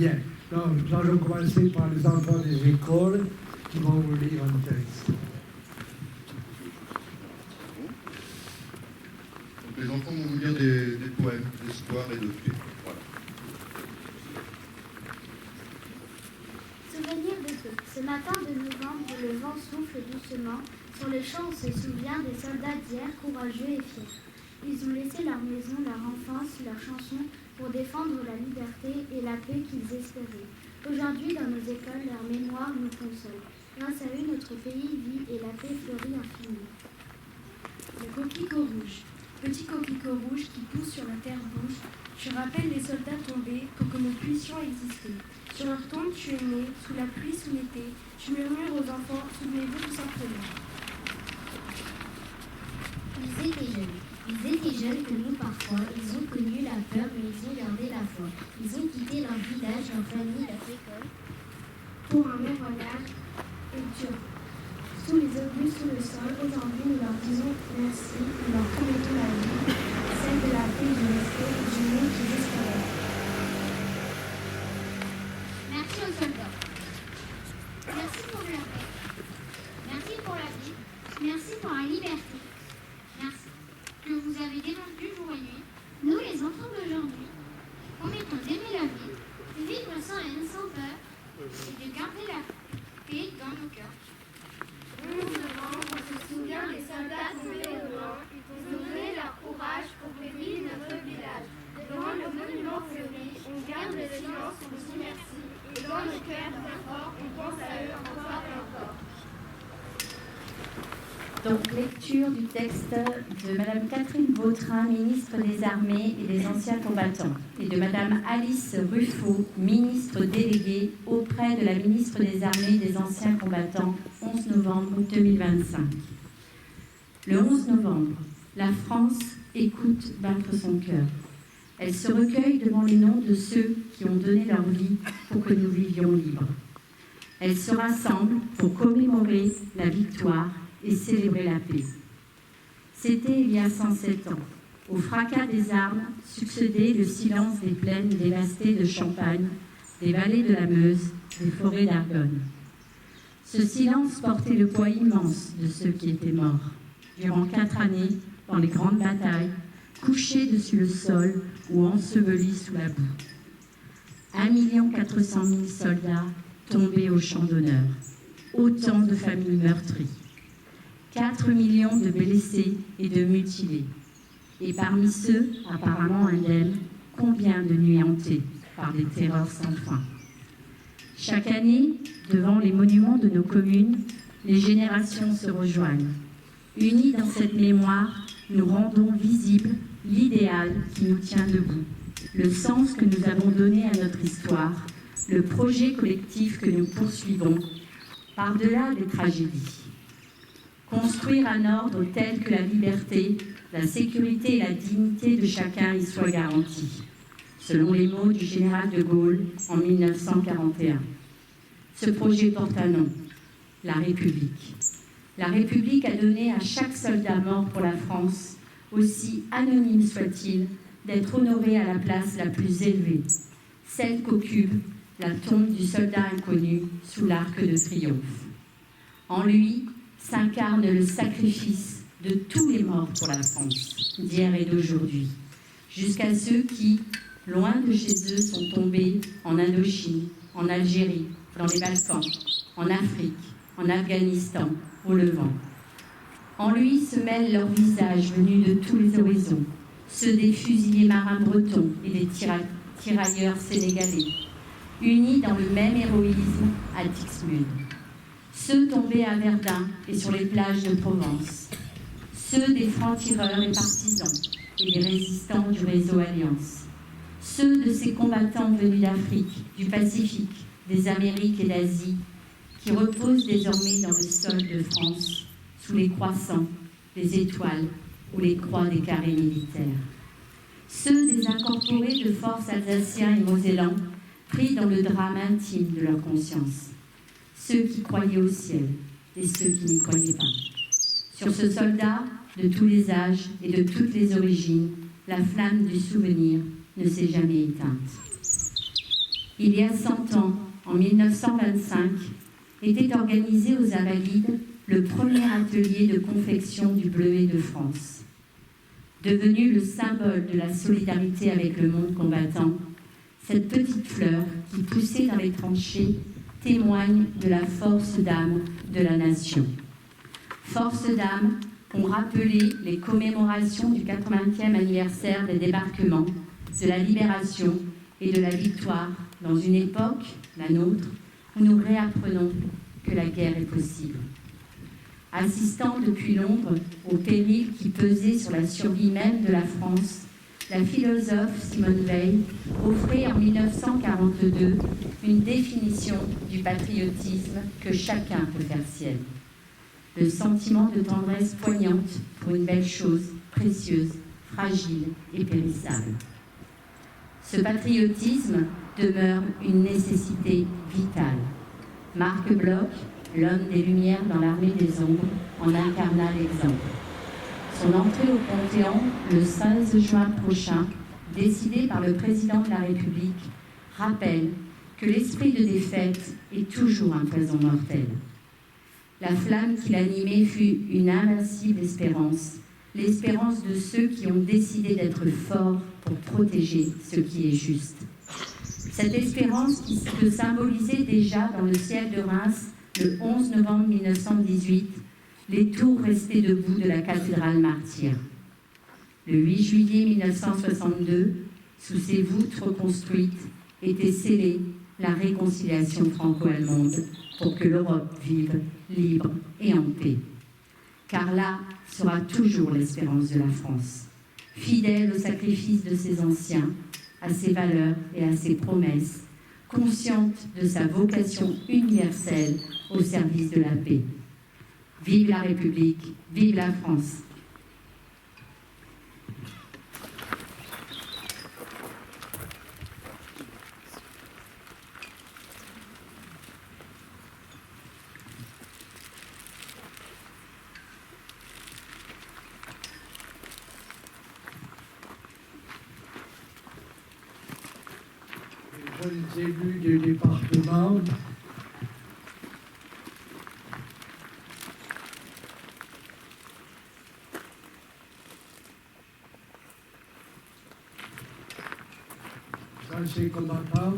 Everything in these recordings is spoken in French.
Bien, donc nous allons commencer par les enfants des écoles qui vont vous lire un texte. Donc les enfants vont nous lire des poèmes, d'histoire et de faits. Voilà. Souvenir de feu. Ce matin de novembre, le vent souffle doucement. Sur les champs, on se souvient des soldats d'hier, courageux et fiers. Ils ont laissé leur maison, leur enfance, leurs chansons pour défendre la liberté et la paix qu'ils espéraient. Aujourd'hui, dans nos écoles, leur mémoire nous console. Grâce à eux, notre pays vit et la paix fleurit infinie. Le coquelicot rouge. Petit coquelicot rouge qui pousse sur la terre bouge. Je rappelle les soldats tombés pour que nous puissions exister. Sur leur tombe, tu es né, sous la pluie, sous l'été. Tu murmures aux enfants, souvenez-vous tout simplement. Ils étaient jeunes. Ils étaient jeunes que nous parfois. Ils ont connu la peur, mais ils ont gardé la foi. Ils ont quitté leur village, leur famille, leur école, Pour un même regard et dur. Sous les obus, sous le sol, aujourd'hui nous leur disons merci, nous leur promettons la vie, celle de la paix, du respect et du monde qu'ils espéraient. Merci aux soldats. Merci pour leur paix. Merci pour la vie. Merci pour la liberté. Merci que vous avez défendu jour et nuit. Nous, les enfants d'aujourd'hui, promettons d'aimer la vie, de vivre sans haine, sans peur, et de garder la paix dans nos cœurs. 11 novembre, on se souvient des soldats tombés au blanc. Ils ont donné leur courage pour prévenir notre village. Devant le monument fleuri, on garde le silence, on dit merci. Et dans nos cœurs bien forts, on pense à eux encore et encore. Donc, lecture du texte de Madame Catherine Vautrin, ministre des Armées et des Anciens Combattants, et de Madame Alice Ruffo, ministre déléguée auprès de la ministre des Armées et des Anciens Combattants, 11 novembre 2025. Le 11 novembre, la France écoute battre son cœur. Elle se recueille devant les noms de ceux qui ont donné leur vie pour que nous vivions libres. Elle se rassemble pour commémorer la victoire et célébrer la paix. C'était il y a 107 ans. Au fracas des armes succédait le silence des plaines dévastées de Champagne, des vallées de la Meuse, des forêts d'Argonne. Ce silence portait le poids immense de ceux qui étaient morts, durant 4 années, dans les grandes batailles, couchés dessus le sol ou ensevelis sous la boue. 1 400 000 soldats tombés au champ d'honneur, autant de familles meurtries. 4 millions de blessés et de mutilés. Et parmi ceux, apparemment indemnes, combien de nuits hantées par des terreurs sans fin. Chaque année, devant les monuments de nos communes, les générations se rejoignent. Unies dans cette mémoire, nous rendons visible l'idéal qui nous tient debout, le sens que nous avons donné à notre histoire, le projet collectif que nous poursuivons, par-delà les tragédies. Construire un ordre tel que la liberté, la sécurité et la dignité de chacun y soient garanties, selon les mots du général de Gaulle en 1941. Ce projet porte un nom, la République. La République a donné à chaque soldat mort pour la France, aussi anonyme soit-il, d'être honoré à la place la plus élevée, celle qu'occupe la tombe du soldat inconnu sous l'arc de triomphe. En lui s'incarne le sacrifice de tous les morts pour la France, d'hier et d'aujourd'hui, jusqu'à ceux qui, loin de chez eux, sont tombés en Indochine, en Algérie, dans les Balkans, en Afrique, en Afghanistan, au Levant. En lui se mêlent leurs visages venus de tous les horizons, ceux des fusiliers marins bretons et des tirailleurs sénégalais, unis dans le même héroïsme à Dixmude. Ceux tombés à Verdun et sur les plages de Provence, ceux des francs-tireurs et partisans et des résistants du réseau Alliance, ceux de ces combattants venus d'Afrique, du Pacifique, des Amériques et d'Asie, qui reposent désormais dans le sol de France, sous les croissants, les étoiles ou les croix des carrés militaires. Ceux des incorporés de force alsaciens et mosellans, pris dans le drame intime de leur conscience. Ceux qui croyaient au ciel et ceux qui n'y croyaient pas. Sur ce soldat, de tous les âges et de toutes les origines, la flamme du souvenir ne s'est jamais éteinte. Il y a 100 ans, en 1925, était organisé aux Invalides le premier atelier de confection du bleuet de France. Devenu le symbole de la solidarité avec le monde combattant, cette petite fleur qui poussait dans les tranchées témoigne de la force d'âme de la nation. Force d'âme qu'ont rappelé les commémorations du 80e anniversaire des débarquements, de la libération et de la victoire dans une époque, la nôtre, où nous réapprenons que la guerre est possible. Assistant depuis Londres au péril qui pesait sur la survie même de la France, la philosophe Simone Veil offrait en 1942 une définition du patriotisme que chacun peut faire sienne. Le sentiment de tendresse poignante pour une belle chose précieuse, fragile et périssable. Ce patriotisme demeure une nécessité vitale. Marc Bloch, l'homme des Lumières dans l'armée des ombres, en incarna l'exemple. Son entrée au Panthéon le 16 juin prochain, décidée par le président de la République, rappelle que l'esprit de défaite est toujours un poison mortel. La flamme qui l'animait fut une invincible espérance, l'espérance de ceux qui ont décidé d'être forts pour protéger ce qui est juste. Cette espérance qui se symbolisait déjà dans le ciel de Reims le 11 novembre 1918, les tours restées debout de la cathédrale martyre. Le 8 juillet 1962, sous ces voûtes reconstruites, était scellée la réconciliation franco-allemande pour que l'Europe vive libre et en paix. Car là sera toujours l'espérance de la France, fidèle au sacrifice de ses anciens, à ses valeurs et à ses promesses, consciente de sa vocation universelle au service de la paix. Vive la République, vive la France. Les élus du département, anciens combattants,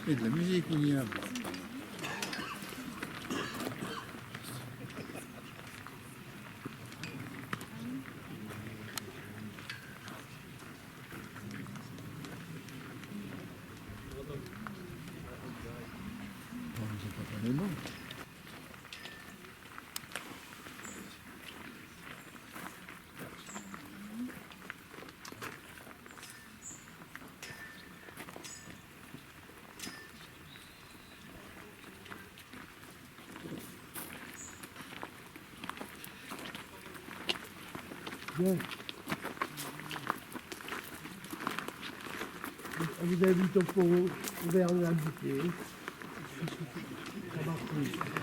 Et de la musique, il y a. Bien. Vous avez du temps pour ouvrir la bouteille. Ça marche.